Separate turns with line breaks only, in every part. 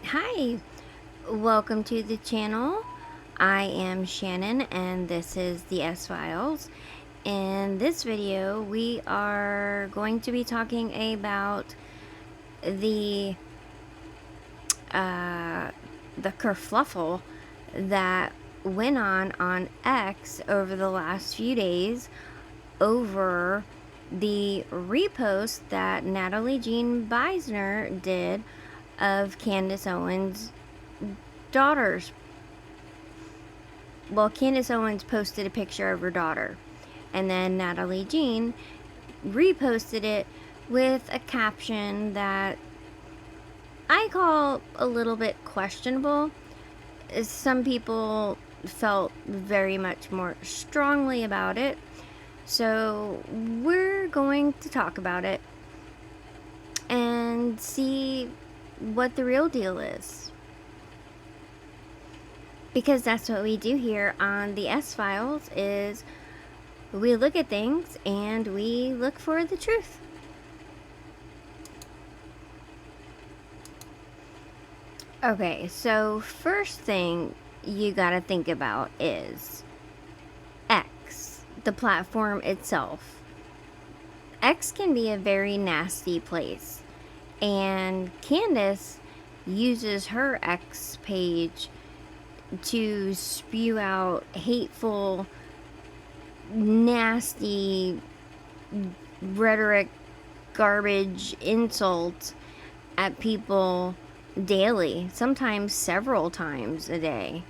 Hi, welcome to the channel. I am Shannon and this is the S-Files. In this video, we are going to be talking about the kerfluffle that went on X over the last few days over the repost that Natalie Jean Beisner did of Candace Owens' daughters. Well, Candace Owens posted a picture of her daughter, and then Natalie Jean reposted it with a caption that I call a little bit questionable. Some people felt very much more strongly about it, so we're going to talk about it and see what the real deal is, because that's what we do here on the S-Files. Is we look at things and we look for the truth. Okay, so first thing you gotta think about is X, the platform itself. X can be a very nasty place, and Candace uses her X page to spew out hateful, nasty rhetoric, garbage, insults at people daily, sometimes several times a day.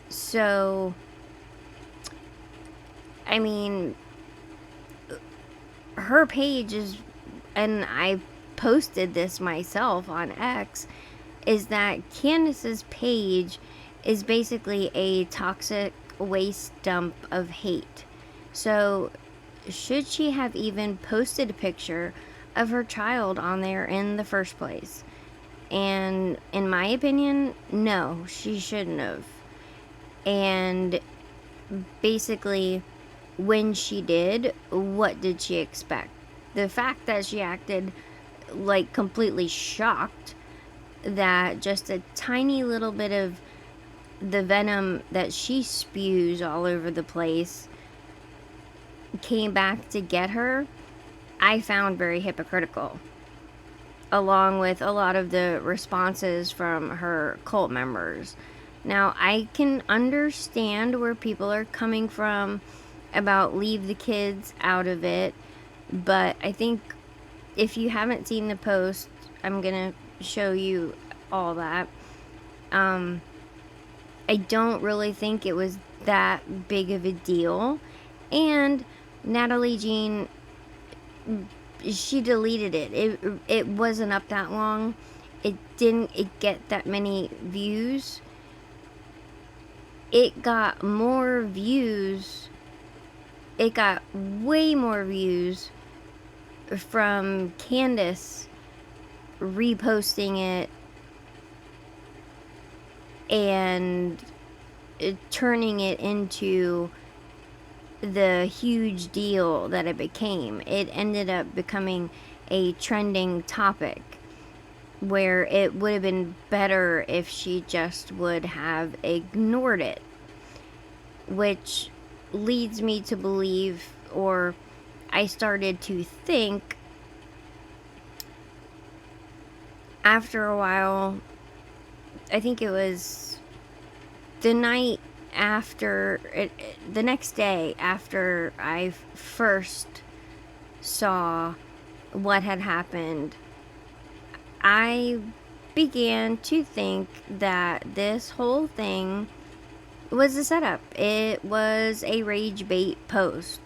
So, I mean, her page is, and I posted this myself on X, is that Candace's page is basically a toxic waste dump of hate. So should she have even posted a picture of her child on there in the first place? And in my opinion, no, she shouldn't have. And basically, when she did, what did she expect? The fact that she acted like completely shocked that just a tiny little bit of the venom that she spews all over the place came back to get her, I found very hypocritical, along with a lot of the responses from her cult members. Now, I can understand where people are coming from about leave the kids out of it, but I think if you haven't seen the post, I'm gonna show you all that. I don't really think it was that big of a deal, and Natalie Jean, she deleted it. It wasn't up that long. It didn't get that many views. It got more views. It got way more views from Candace reposting it and turning it into the huge deal that it became. It ended up becoming a trending topic, where it would have been better if she just would have ignored it, which leads me to believe, or I started to think after a while, I think it was the night after, the next day after I first saw what had happened, I began to think that this whole thing was a setup. It was a rage bait post.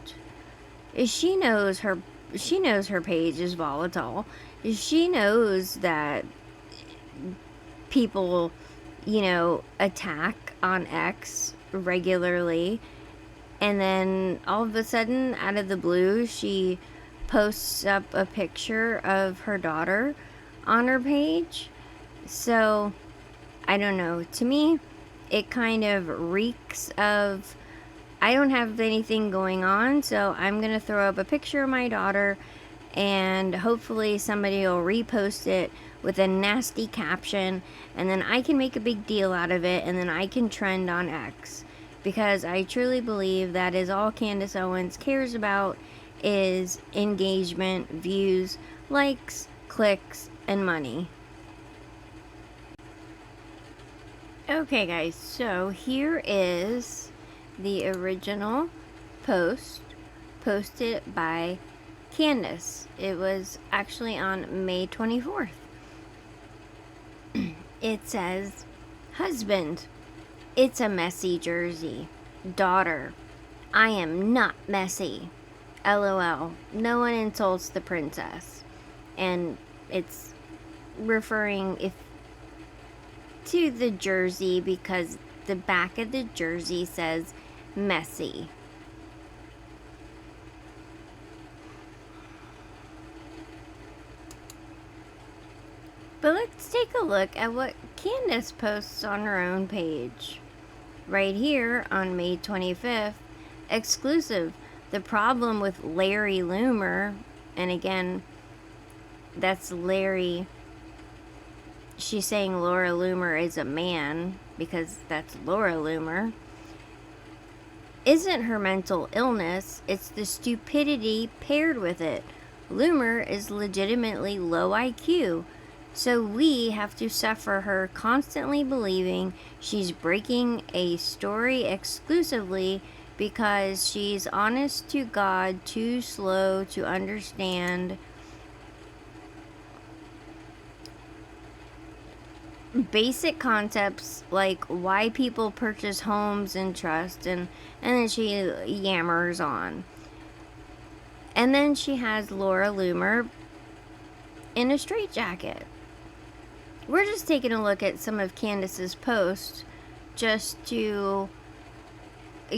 She knows her page is volatile. She knows that people, attack on X regularly, and then all of a sudden, out of the blue, she posts up a picture of her daughter on her page. So, I don't know. To me, it kind of reeks of, I don't have anything going on, so I'm gonna throw up a picture of my daughter and hopefully somebody will repost it with a nasty caption, and then I can make a big deal out of it, and then I can trend on X. Because I truly believe that is all Candace Owens cares about, is engagement, views, likes, clicks, and money. Okay guys, so here is the original post posted by Candace. It was actually on May 24th. It says, husband, it's a messy jersey. Daughter, I am not messy. LOL. No one insults the princess. And it's referring to the jersey because the back of the jersey says messy. But let's take a look at what Candace posts on her own page. Right here on May 25th, exclusive. The problem with Larry Loomer, and again, that's Larry. She's saying Laura Loomer is a man because that's Laura Loomer. Isn't her mental illness, it's the stupidity paired with it. Loomer is legitimately low IQ. So we have to suffer her constantly believing she's breaking a story exclusively because she's honest to God, too slow to understand basic concepts like why people purchase homes and trust, and then she yammers on. And then she has Laura Loomer in a straitjacket. We're just taking a look at some of Candace's posts just to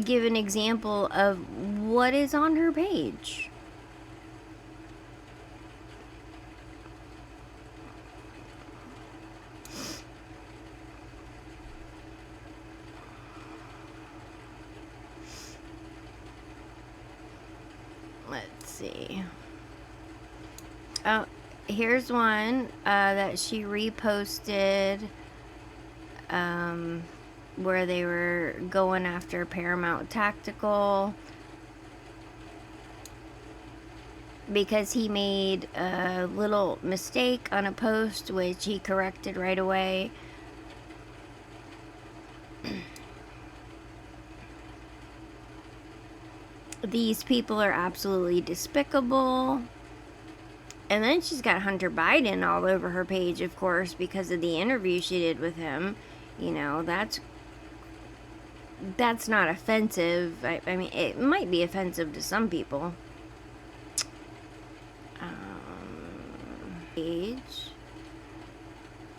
give an example of what is on her page. Let's see. Oh, here's one that she reposted where they were going after Paramount Tactical because he made a little mistake on a post, which he corrected right away. These people are absolutely despicable. And then she's got Hunter Biden all over her page, of course, because of the interview she did with him. You know, that's not offensive. I mean, it might be offensive to some people. Page.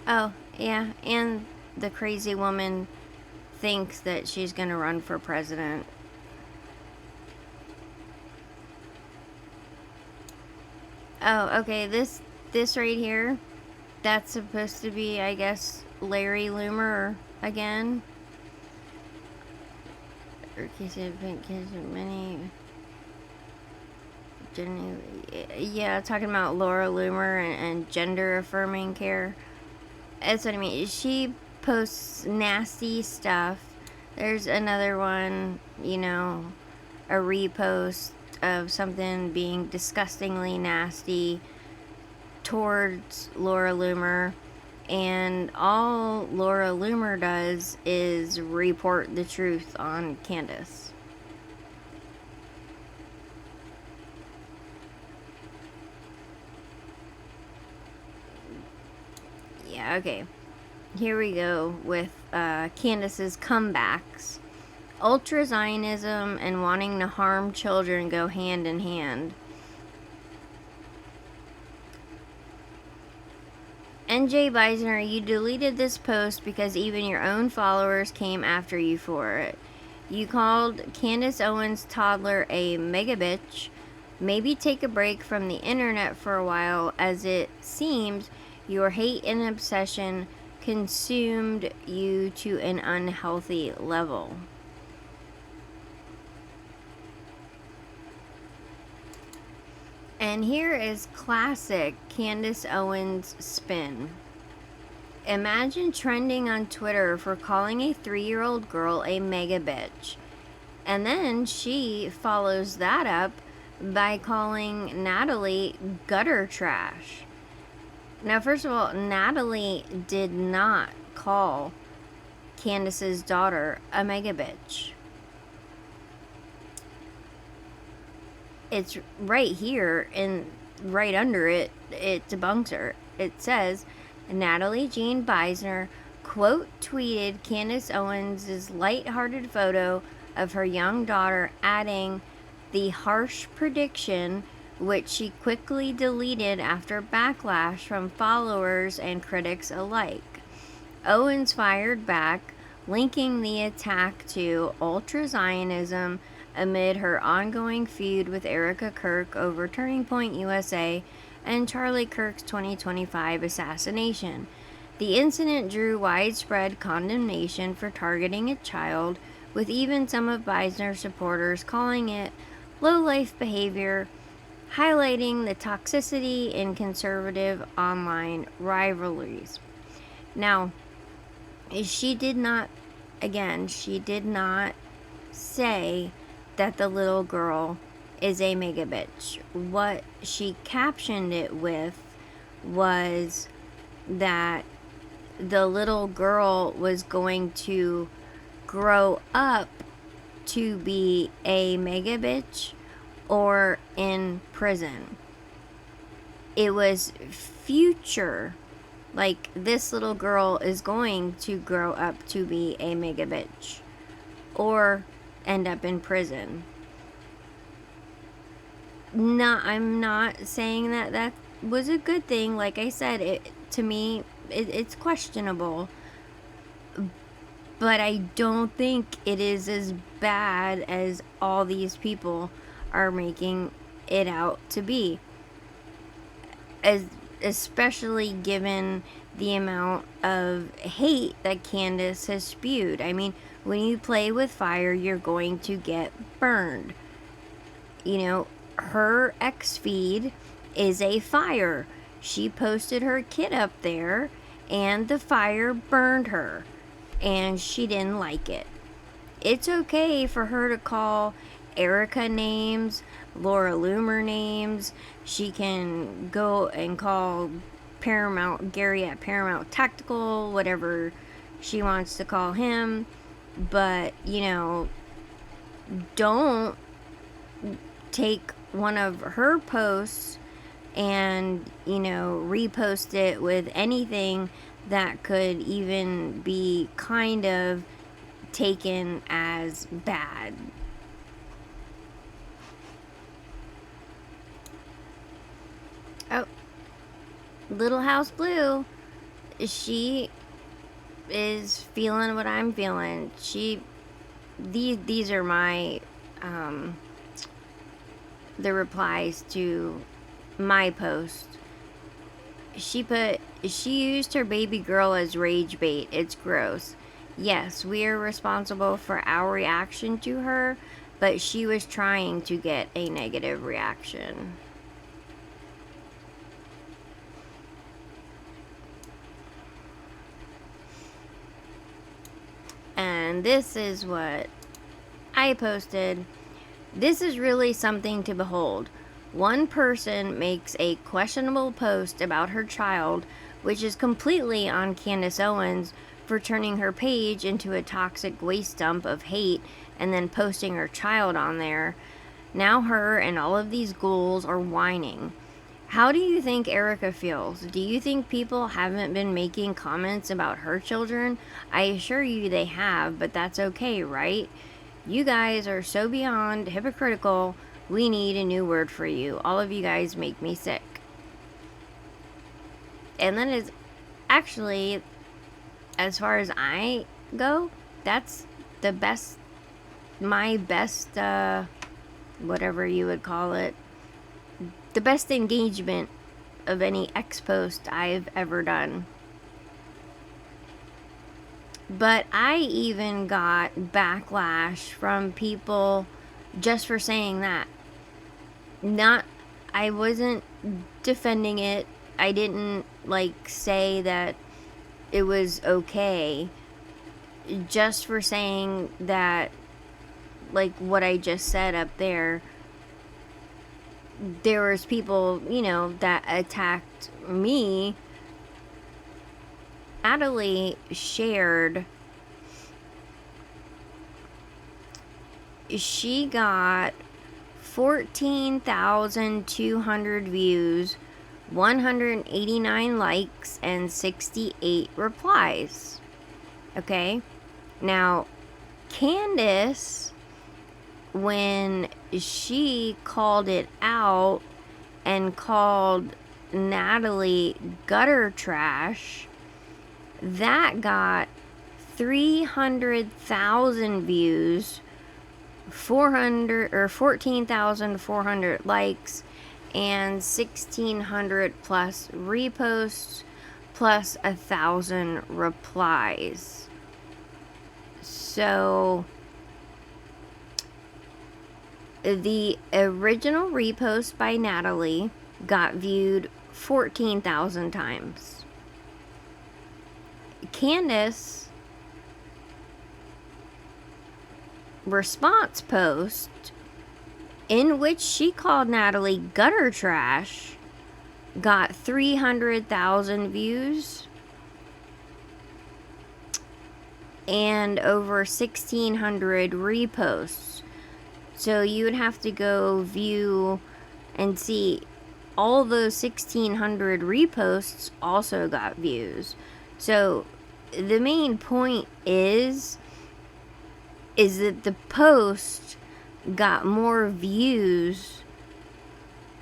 Oh, yeah, and the crazy woman thinks that she's gonna run for president. Oh, okay, this right here, that's supposed to be, I guess, Larry Loomer again. Many. Yeah, talking about Laura Loomer and gender affirming care. That's what I mean. She posts nasty stuff. There's another one, you know, a repost of something being disgustingly nasty towards Laura Loomer, and all Laura Loomer does is report the truth on Candace. Yeah, okay. Here we go with Candace's comebacks. Ultra Zionism and wanting to harm children go hand in hand. NJ Beisner, you deleted this post because even your own followers came after you for it. You called Candace Owens' toddler a mega bitch. Maybe take a break from the internet for a while, as it seems your hate and obsession consumed you to an unhealthy level. And here is classic Candace Owens spin. Imagine trending on Twitter for calling a 3-year-old girl a mega bitch. And then she follows that up by calling Natalie gutter trash. Now, first of all, Natalie did not call Candace's daughter a mega bitch. It's right here, and right under it, it debunks her. It says, Natalie Jean Beisner quote tweeted Candace Owens' lighthearted photo of her young daughter, adding the harsh prediction, which she quickly deleted after backlash from followers and critics alike. Owens fired back, linking the attack to ultra-Zionism amid her ongoing feud with Erica Kirk over Turning Point USA and Charlie Kirk's 2025 assassination. The incident drew widespread condemnation for targeting a child, with even some of Beisner's supporters calling it low-life behavior, highlighting the toxicity in conservative online rivalries. Now, she did not say that the little girl is a mega bitch. What she captioned it with was that the little girl was going to grow up to be a mega bitch or in prison. It was future. Like, this little girl is going to grow up to be a mega bitch or end up in prison. No, I'm not saying that that was a good thing. Like I said, to me, it's questionable. But I don't think it is as bad as all these people are making it out to be. Especially given the amount of hate that Candace has spewed. I mean, when you play with fire, you're going to get burned. You know, her X feed is a fire. She posted her kid up there, and the fire burned her, and she didn't like it. It's okay for her to call Erica names, Laura Loomer names. She can go and call Gary at Paramount Tactical, whatever she wants to call him. But, you know, don't take one of her posts and, you know, repost it with anything that could even be kind of taken as bad. Oh, Little House Blue, she is feeling what I'm feeling. These are my the replies to my post. She used her baby girl as rage bait. It's gross. Yes, we are responsible for our reaction to her, but she was trying to get a negative reaction. And this is what I posted. This is really something to behold. One person makes a questionable post about her child, which is completely on Candace Owens for turning her page into a toxic waste dump of hate and then posting her child on there. Now her and all of these ghouls are whining. How do you think Erica feels? Do you think people haven't been making comments about her children? I assure you they have, but that's okay, right? You guys are so beyond hypocritical. We need a new word for you. All of you guys make me sick. And that is actually, as far as I go, that's the best, my best, whatever you would call it, the best engagement of any X post I've ever done. But I even got backlash from people just for saying that. Not I wasn't defending it. I didn't like say that it was okay, just for saying that, like what I just said up there, there was people, that attacked me. Natalie shared, she got 14,200 views, 189 likes, and 68 replies. Okay? Now, Candace, when she called it out and called Natalie gutter trash, that got 300,000 views, 14,400 likes, and 1,600 plus reposts, plus 1,000 replies. So the original repost by Natalie got viewed 14,000 times. Candace response post, in which she called Natalie gutter trash, got 300,000 views and over 1,600 reposts. So you would have to go view and see all those 1,600 reposts also got views. So the main point is that the post got more views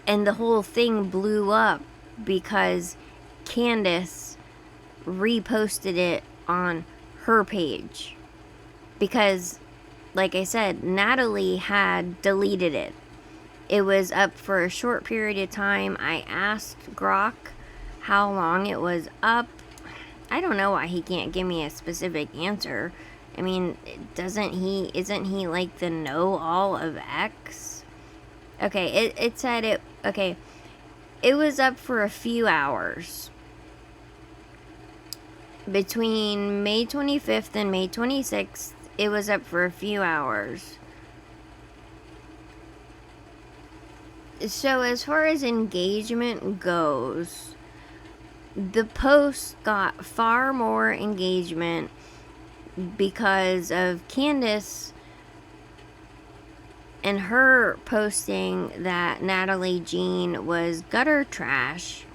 and the whole thing blew up because Candace reposted it on her page. Because, like I said, Natalie had deleted it. It was up for a short period of time. I asked Grok how long it was up. I don't know why he can't give me a specific answer. I mean, isn't he like the know-all of X? Okay, it said it, okay, it was up for a few hours. Between May 25th and May 26th, it was up for a few hours. So as far as engagement goes, the post got far more engagement because of Candace and her posting that Natalie Jean was gutter trash,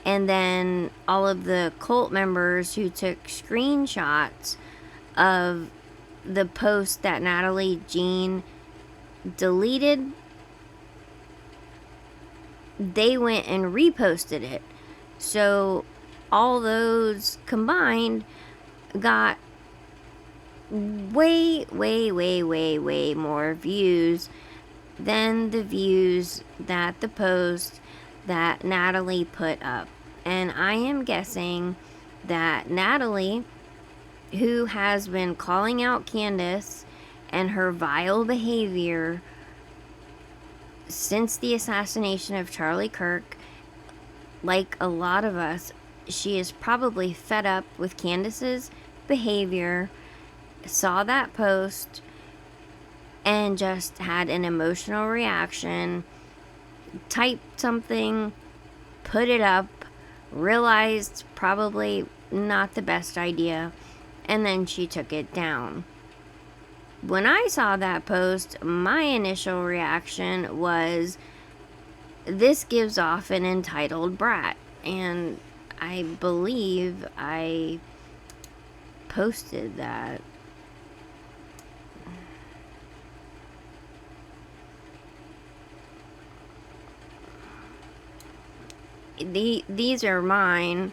and then all of the cult members who took screenshots of the post that Natalie Jean deleted, they went and reposted it. So all those combined got way more views than the views that the post that Natalie put up. And I am guessing that Natalie, who has been calling out Candace and her vile behavior since the assassination of Charlie Kirk, like a lot of us, she is probably fed up with Candace's behavior, saw that post, and just had an emotional reaction, typed something, put it up, realized probably not the best idea, and then she took it down. When I saw that post, my initial reaction was, this gives off an entitled brat. And I believe I posted that. These are mine.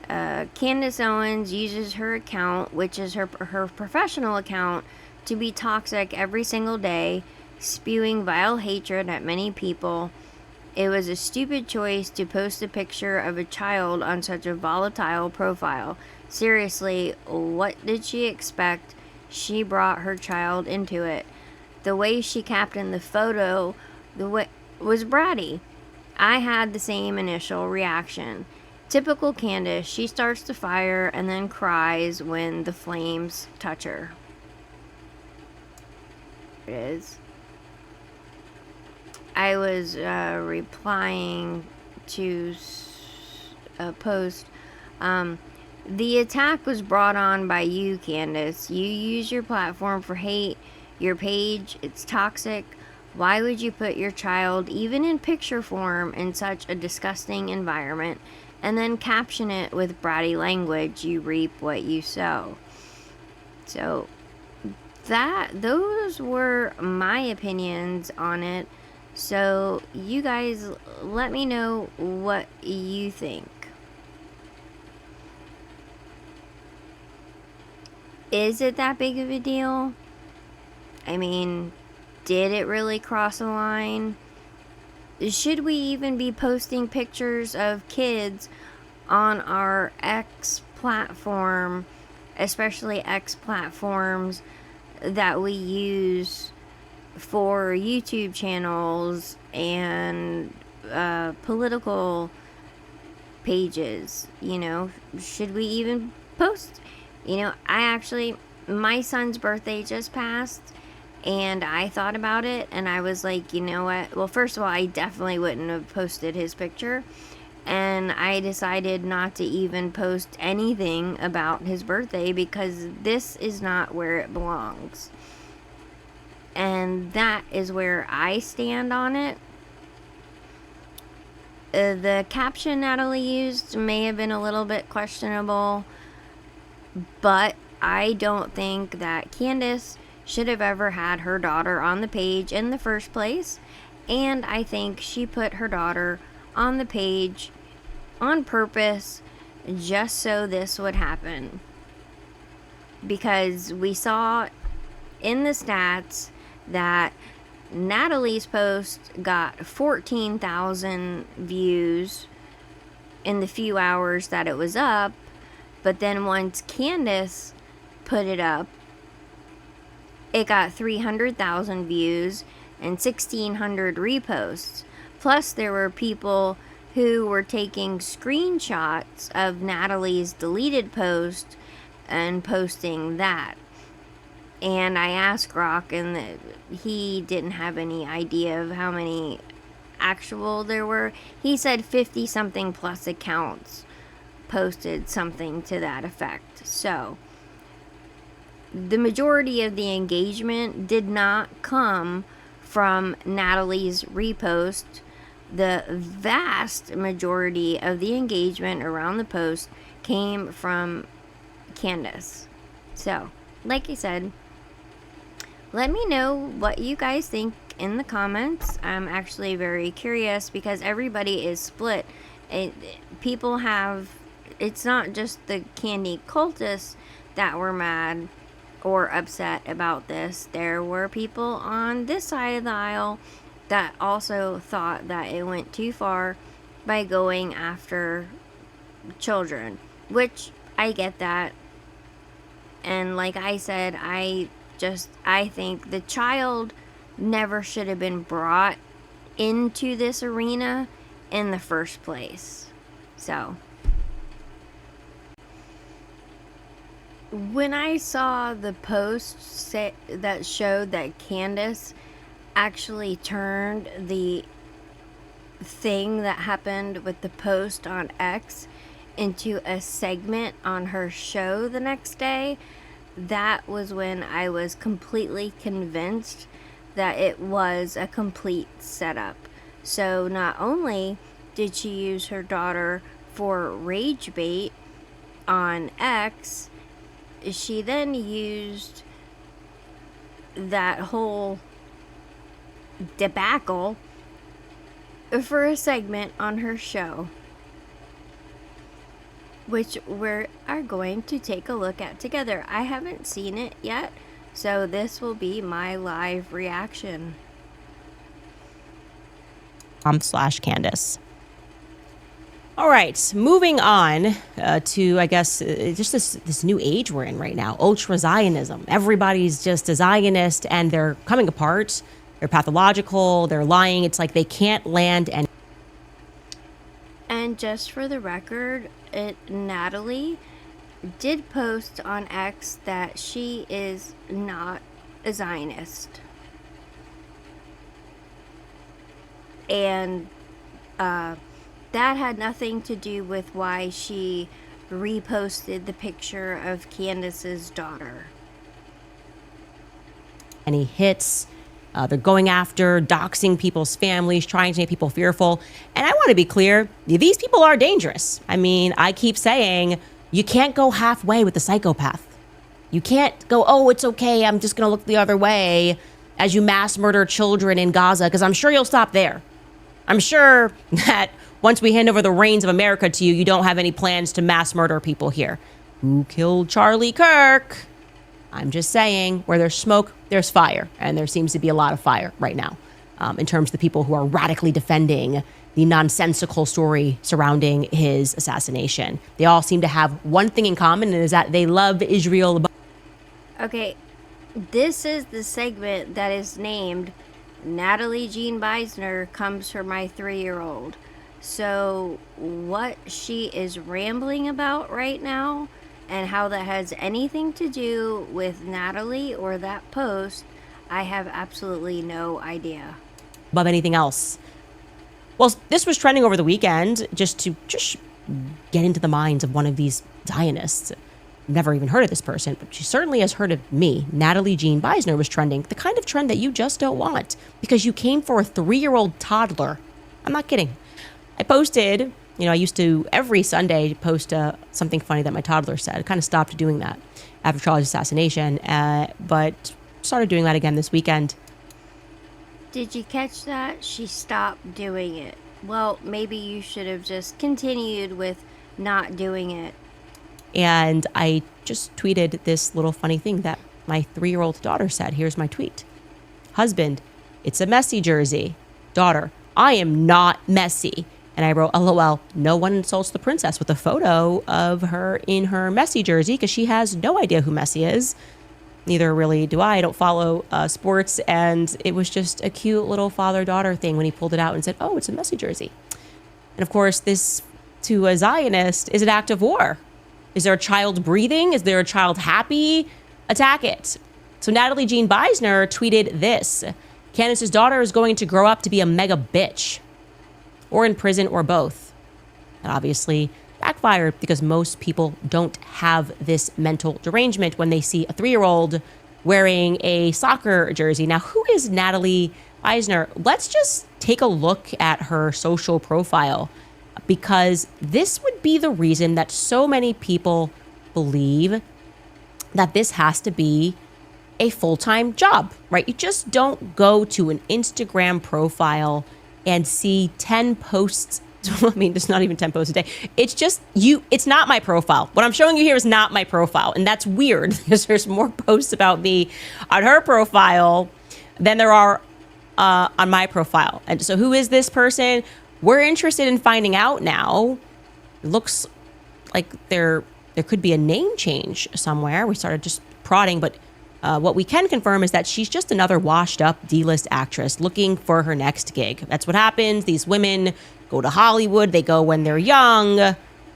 Candace Owens uses her account, which is her professional account, to be toxic every single day, spewing vile hatred at many people. It was a stupid choice to post a picture of a child on such a volatile profile. Seriously, what did she expect? She brought her child into it. The way she captioned the photo was bratty. I had the same initial reaction. Typical Candace, she starts to fire and then cries when the flames touch her. It is. I was replying to a post. The attack was brought on by you, Candace. You use your platform for hate. Your page, it's toxic. Why would you put your child, even in picture form, in such a disgusting environment, and then caption it with bratty language? You reap what you sow. So those were my opinions on it. So you guys let me know what you think. Is it that big of a deal? I mean, did it really cross a line? Should we even be posting pictures of kids on our X platform, especially X platforms that we use for YouTube channels and political pages? You know, should we even post? You know, my son's birthday just passed, and I thought about it, and I was like, you know what? Well, first of all, I definitely wouldn't have posted his picture, and I decided not to even post anything about his birthday because this is not where it belongs. And that is where I stand on it. The caption Natalie used may have been a little bit questionable, but I don't think that Candace should have ever had her daughter on the page in the first place. And I think she put her daughter on the page on purpose just so this would happen. Because we saw in the stats that Natalie's post got 14,000 views in the few hours that it was up. But then once Candace put it up, it got 300,000 views and 1,600 reposts. Plus, there were people who were taking screenshots of Natalie's deleted post and posting that. And I asked Rock, and he didn't have any idea of how many actual there were. He said 50-something plus accounts posted something to that effect. So the majority of the engagement did not come from Natalie's repost. The vast majority of the engagement around the post came from Candace. So, like I said, let me know what you guys think in the comments. I'm actually very curious because everybody is split. People have... It's not just the candy cultists that were mad or upset about this. There were people on this side of the aisle that also thought that it went too far by going after children, which I get that. And like I said, I think the child never should have been brought into this arena in the first place. So when I saw the post that showed that Candace actually turned the thing that happened with the post on X into a segment on her show the next day, that was when I was completely convinced that it was a complete setup. So not only did she use her daughter for rage bait on X, she then used that whole debacle for a segment on her show, which we are going to take a look at together. I haven't seen it yet, so this will be my live reaction.
/Candace. All right, moving on to, I guess, just this new age we're in right now, ultra Zionism. Everybody's just a Zionist, and they're coming apart. They're pathological. They're lying. It's like they can't land and
just for the record, Natalie did post on X that she is not a Zionist. And that had nothing to do with why she reposted the picture of Candace's daughter.
Any hits. They're going after, doxing people's families, trying to make people fearful. And I want to be clear, these people are dangerous. I mean, I keep saying you can't go halfway with the psychopath. You can't go, oh, it's okay, I'm just going to look the other way as you mass murder children in Gaza, because I'm sure you'll stop there. I'm sure that once we hand over the reins of America to you, you don't have any plans to mass murder people here. Who killed Charlie Kirk? I'm just saying, where there's smoke, there's fire. And there seems to be a lot of fire right now in terms of the people who are radically defending the nonsensical story surrounding his assassination. They all seem to have one thing in common, and is that they love Israel.
Okay, this is the segment that is named Natalie Jean Beisner Comes for My 3-Year-Old. So what she is rambling about right now and how that has anything to do with Natalie or that post, I have absolutely no idea.
Above anything else. Well, this was trending over the weekend just to get into the minds of one of these Zionists. Never even heard of this person, but she certainly has heard of me. Natalie Jean Beisner was trending, the kind of trend that you just don't want because you came for a 3-year-old toddler. I'm not kidding. I posted, I used to every Sunday post something funny that my toddler said. I kind of stopped doing that after Charlie's assassination, but started doing that again this weekend.
Did you catch that? She stopped doing it. Well, maybe you should have just continued with not doing it.
And I just tweeted this little funny thing that my 3-year-old daughter said. Here's my tweet. Husband, it's a messy jersey. Daughter, I am not messy. And I wrote, LOL, no one insults the princess, with a photo of her in her Messi jersey because she has no idea who Messi is. Neither really do I. I don't follow sports. And it was just a cute little father-daughter thing when he pulled it out and said, oh, it's a Messi jersey. And of course, this, to a Zionist, is an act of war. Is there a child breathing? Is there a child happy? Attack it. So Natalie Jean Beisner tweeted this. Candace's daughter is going to grow up to be a mega bitch. Or in prison, or both. That obviously backfired because most people don't have this mental derangement when they see a 3-year-old wearing a soccer jersey. Now, who is Natalie Beisner? Let's just take a look at her social profile, because this would be the reason that so many people believe that this has to be a full-time job, right? You just don't go to an Instagram profile and see 10 posts. I mean, it's not even 10 posts a day. It's just it's not my profile. What I'm showing you here is not my profile. And that's weird because there's more posts about me on her profile than there are on my profile. And so who is this person? We're interested in finding out now. It looks like there could be a name change somewhere. We started just prodding, but what we can confirm is that she's just another washed up D-list actress looking for her next gig. That's what happens. These women go to Hollywood. They go when they're young.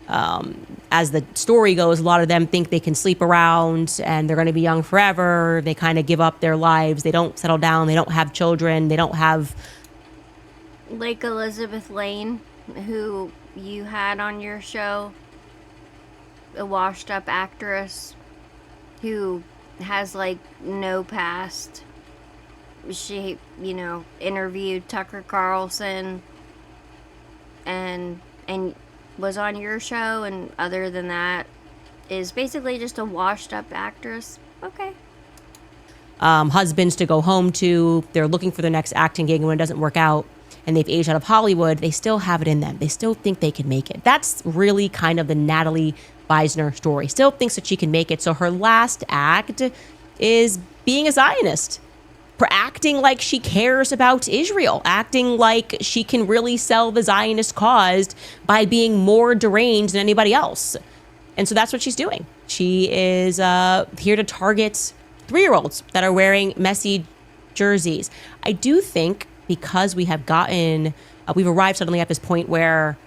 As the story goes, a lot of them think they can sleep around and they're going to be young forever. They kind of give up their lives. They don't settle down. They don't have children. They don't have...
Like Elizabeth Lane, who you had on your show, a washed up actress who has like no past. She, interviewed Tucker Carlson and was on your show, and other than that is basically just a washed up actress. Okay.
Husbands to go home to. They're looking for their next acting gig, and when it doesn't work out and they've aged out of Hollywood, they still have it in them. They still think they can make it. That's really kind of the Natalie Beisner story. Still thinks that she can make it. So her last act is being a Zionist, acting like she cares about Israel, acting like she can really sell the Zionist cause by being more deranged than anybody else. And so that's what she's doing. She is here to target 3-year-olds that are wearing messy jerseys. I do think because we have arrived suddenly at this point where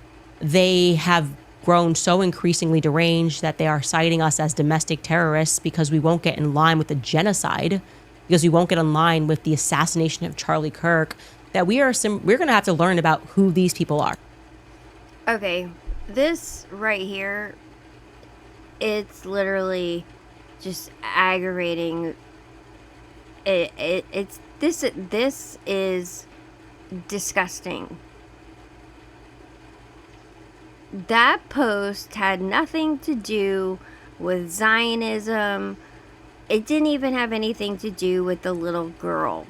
They have grown so increasingly deranged that they are citing us as domestic terrorists because we won't get in line with the genocide, because we won't get in line with the assassination of Charlie Kirk, that we're going to have to learn about who these people are.
Okay, this right here, it's literally just aggravating. It's this is disgusting. That post had nothing to do with Zionism. It didn't even have anything to do with the little girl.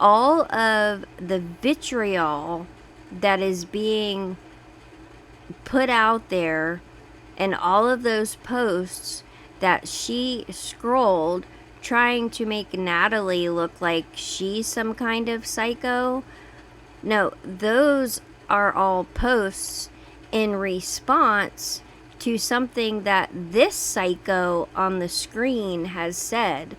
All of the vitriol that is being put out there and all of those posts that she scrolled trying to make Natalie look like she's some kind of psycho. No, those are all posts in response to something that this psycho on the screen has said,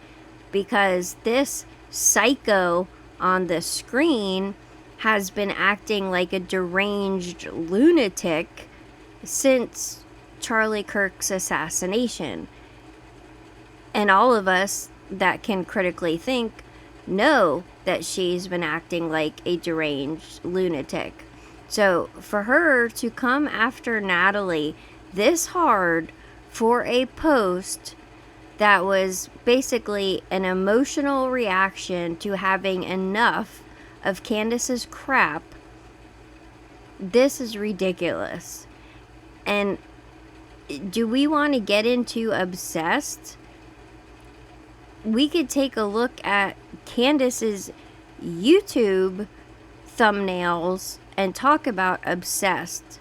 because this psycho on the screen has been acting like a deranged lunatic since Charlie Kirk's assassination. And all of us that can critically think know that she's been acting like a deranged lunatic. So for her to come after Natalie this hard for a post that was basically an emotional reaction to having enough of Candace's crap, this is ridiculous. And do we want to get into obsessed? We could take a look at Candace's YouTube thumbnails and talk about obsessed.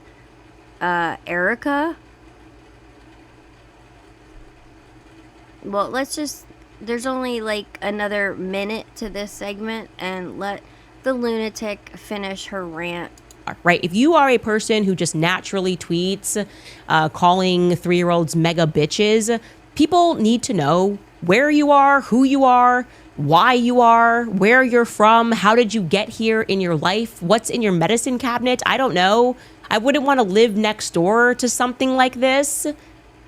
Erica? Well, there's only like another minute to this segment, and let the lunatic finish her rant.
Right. If you are a person who just naturally tweets calling 3-year-olds mega bitches, people need to know where you are, who you are, why you are, where you're from, how did you get here in your life, what's in your medicine cabinet. I don't know. I wouldn't want to live next door to something like this.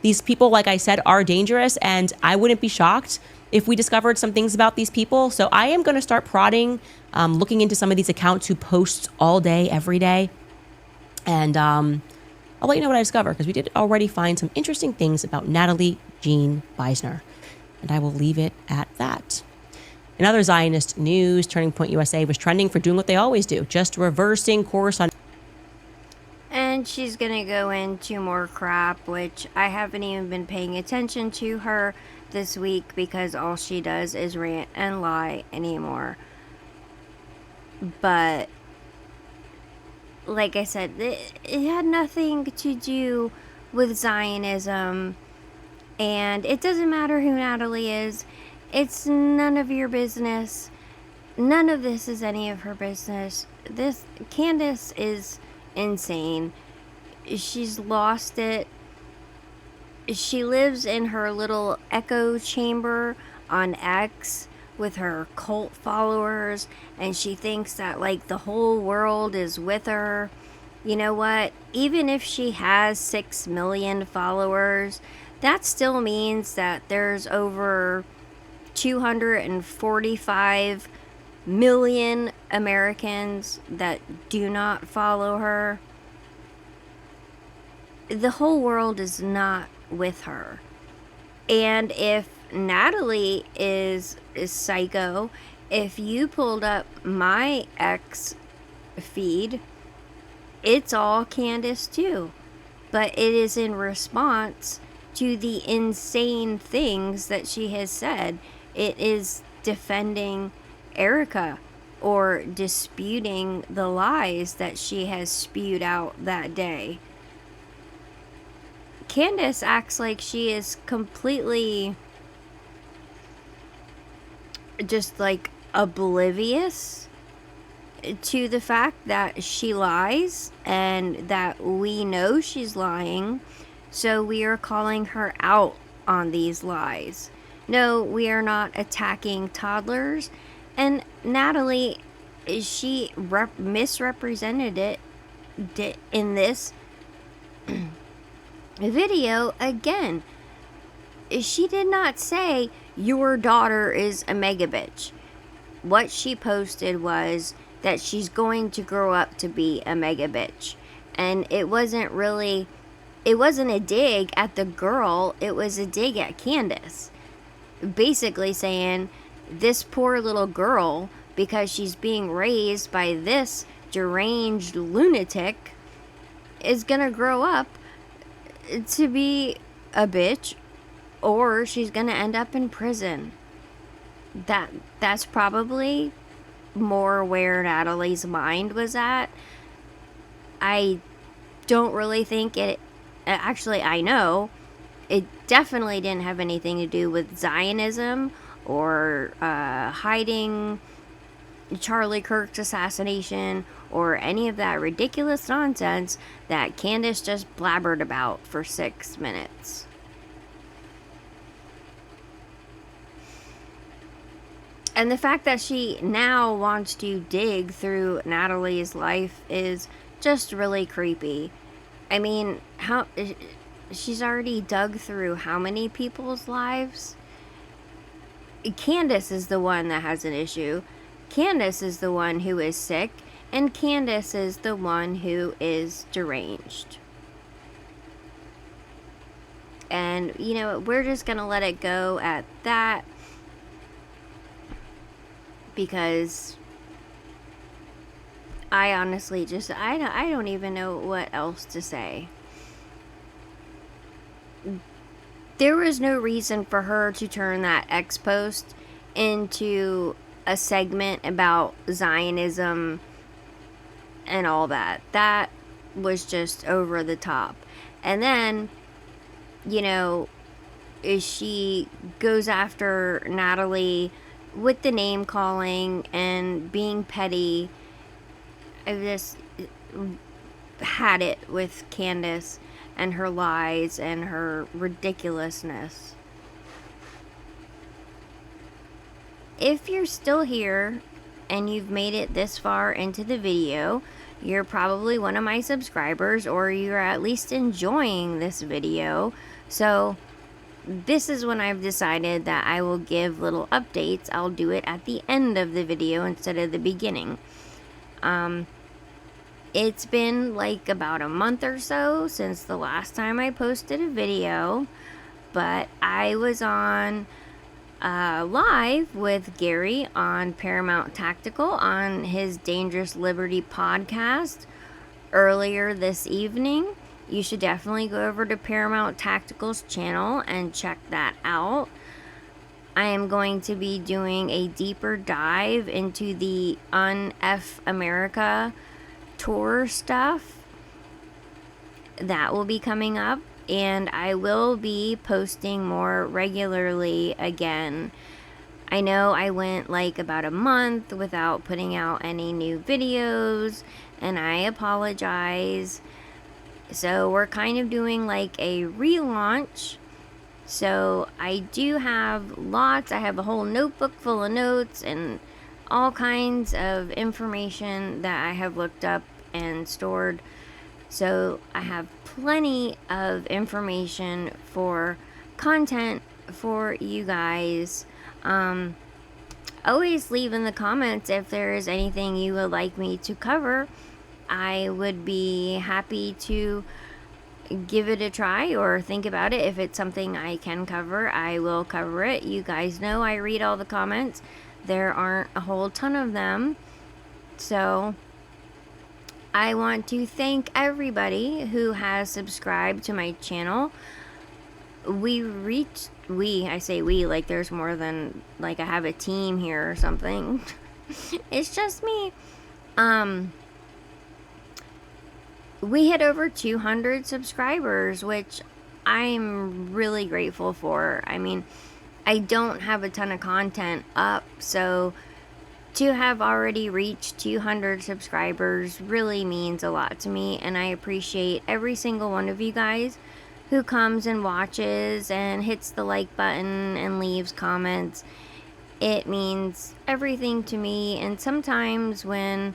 These people, like I said, are dangerous, and I wouldn't be shocked if we discovered some things about these people. So I am going to start prodding, looking into some of these accounts who post all day, every day. And I'll let you know what I discover, because we did already find some interesting things about Natalie Jean Beisner. And I will leave it at that. In other Zionist news, Turning Point USA was trending for doing what they always do, just reversing course on.
And she's gonna go into more crap, which I haven't even been paying attention to her this week because all she does is rant and lie anymore. But like I said, it had nothing to do with Zionism, and it doesn't matter who Natalie is. It's none of your business. None of this is any of her business. Candace is insane. She's lost it. She lives in her little echo chamber on X with her cult followers, and she thinks that like the whole world is with her. You know what? Even if she has 6 million followers, that still means that there's over 245 million Americans that do not follow her. The whole world is not with her. And if Natalie is psycho, if you pulled up my X feed, it's all Candace too. But it is in response to the insane things that she has said. It is defending Erica or disputing the lies that she has spewed out that day. Candace acts like she is completely just like oblivious to the fact that she lies and that we know she's lying, so we are calling her out on these lies. No, we are not attacking toddlers, and Natalie, she misrepresented it in this video again. She did not say your daughter is a mega bitch. What she posted was that she's going to grow up to be a mega bitch. And it wasn't a dig at the girl, it was a dig at Candace. Basically saying, this poor little girl, because she's being raised by this deranged lunatic, is gonna grow up to be a bitch, or she's gonna end up in prison. That's probably more where Natalie's mind was at. I don't really think it, actually I know it definitely didn't have anything to do with Zionism or hiding Charlie Kirk's assassination or any of that ridiculous nonsense that Candace just blabbered about for 6 minutes. And the fact that she now wants to dig through Natalie's life is just really creepy. I mean, she's already dug through how many people's lives? Candace is the one that has an issue. Candace is the one who is sick, and Candace is the one who is deranged. And, you know, we're just gonna let it go at that, because I honestly just, I don't even know what else to say. There was no reason for her to turn that X post into a segment about Zionism and all that. That was just over the top. And then, you know, she goes after Natalie with the name calling and being petty. I just had it with Candace and her lies and her ridiculousness. If you're still here and you've made it this far into the video, you're probably one of my subscribers, or you're at least enjoying this video. So this is when I've decided that I will give little updates. I'll do it at the end of the video instead of the beginning. It's been like about a month or so since the last time I posted a video, but I was on live with Gary on Paramount Tactical on his Dangerous Liberty podcast earlier this evening. You should definitely go over to Paramount Tactical's channel and check that out. I am going to be doing a deeper dive into the Un-F America tour stuff. That will be coming up, and I will be posting more regularly again. I know I went like about a month without putting out any new videos, and I apologize. So we're kind of doing like a relaunch. So I do have lots. I have a whole notebook full of notes and all kinds of information that I have looked up and stored. So I have plenty of information for content for you guys. Always leave in the comments if there is anything you would like me to cover. I would be happy to give it a try or think about it. If it's something I can cover, I will cover it. You guys know I read all the comments. There aren't a whole ton of them. So I want to thank everybody who has subscribed to my channel. I say we like there's more than like I have a team here or something. It's just me. We hit over 200 subscribers, which I'm really grateful for. I mean, I don't have a ton of content up, so to have already reached 200 subscribers really means a lot to me, and I appreciate every single one of you guys who comes and watches and hits the like button and leaves comments. It means everything to me, and sometimes when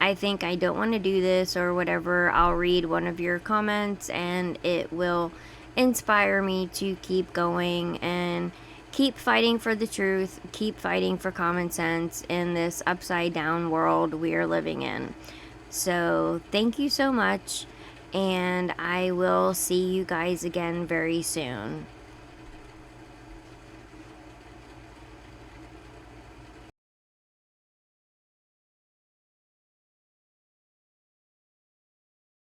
I think I don't want to do this or whatever, I'll read one of your comments and it will inspire me to keep going and keep fighting for the truth, keep fighting for common sense in this upside down world we are living in. So thank you so much, and I will see you guys again very soon.